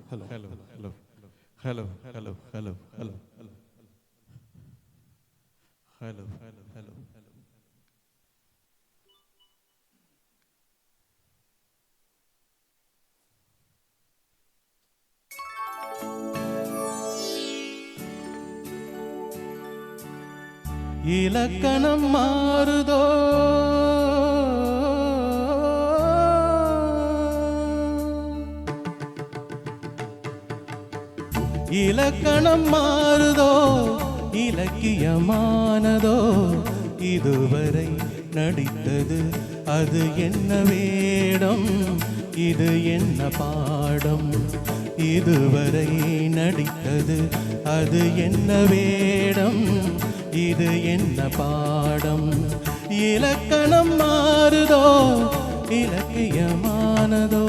hello, hello, hello, hello, hello, hello, hello, hello, hello, hello, hello. இலக்கணம் மாறுதோ இலக்கணம் மாறுதோ இலக்கியமானதோ இதுவரை நடித்தது அது என்ன வேடம் இது என்ன பாடம் இதுவரை நடித்தது அது என்ன வேடம் இது என்ன பாடம் இலக்கணம் மாறுதோ இலக்கியமானதோ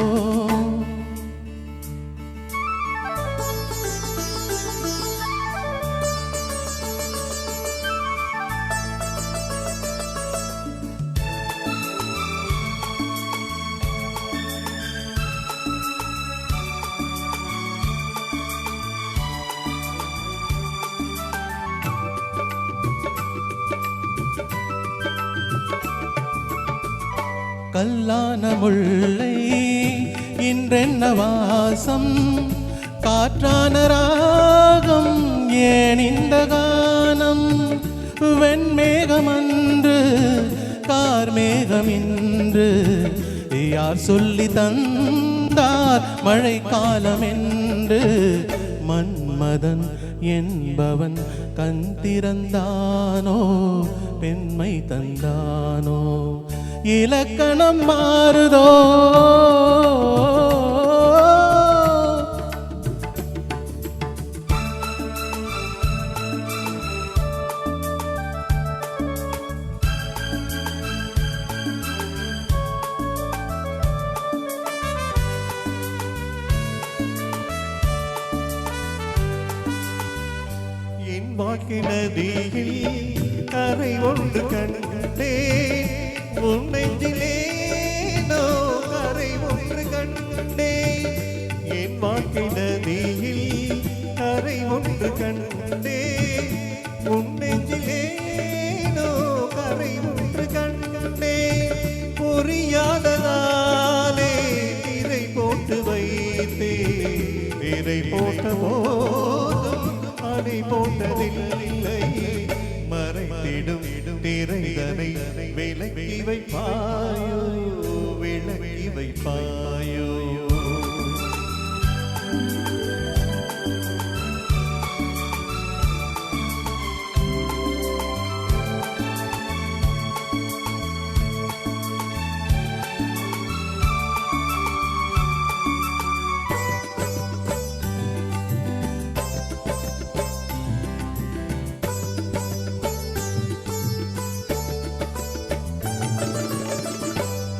கல்லான முல்லை இன்றென்ன வாசம் காற்றான ராகம் ஏன் இந்த கானம் வெண்மேகமன்று கார்மேகம் இன்று யார் சொல்லி தந்தார் மழை காலம் என்று மன்மதன் என்பவன் கண் திறந்தானோ பெண்மை தந்தானோ இலக்கணம் மாறுதோ என் வாழ்க்கை நதியில் கரை ஒன்று கண்டே உன் நெஞ்சிலேனோ கரை ஒன்று கண்டே என் வாழ்க்கை நதியில் கரை ஒன்று கண்டே உன் நெஞ்சிலேனோ கரை ஒன்று கண்டே புரியாததாலே திரை போட்டு வைத்தே திரை போட்ட போதும் அணை போட்டதில்லை மறைத்திடும் திரைதனை விலக்கி வைப்பாயோ விலக்கி வைப்பாயோ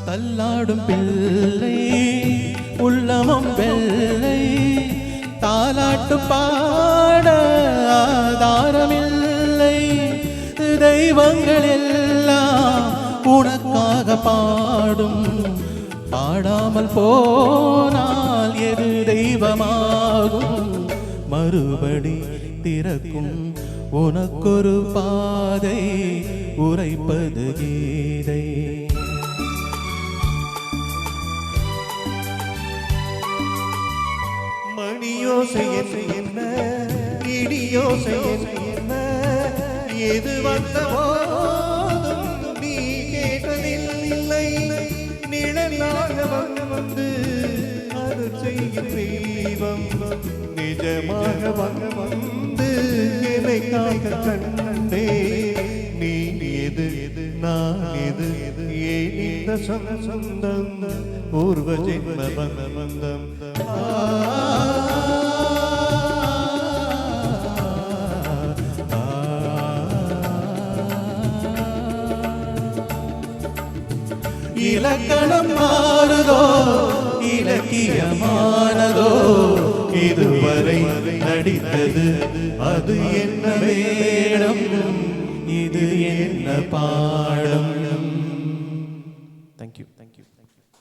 தள்ளாடும் பிள்ளை உள்ளமும் வெள்ளை தாலாட்டு பாட ஆதாரமில்லை தெய்வங்கள் எல்லாம் உனக்காக பாடும் பாடாமல் போனால் எது தெய்வமாகும் மறுபடி திறக்கும் உனக்கொரு பாதை உரைப்பது கீதை மணியோசை என்ன இடியோசை என்ன எது வந்த போதும் நீ கேட்டதில்லை நிழலாக வந்து அது செய்யும் தெய்வம் நிஜமாக வந்து என்னை காக்க கண்டே நீ எது நான் எது ஏன் இந்த சொந்தம் பூர்வ ஜென்ம பந்தம் இலக்கணம் மாறுதோ இலக்கியமானதோ இதுவரை நடித்தது அது என்ன வேடம் இது என்ன பாடம்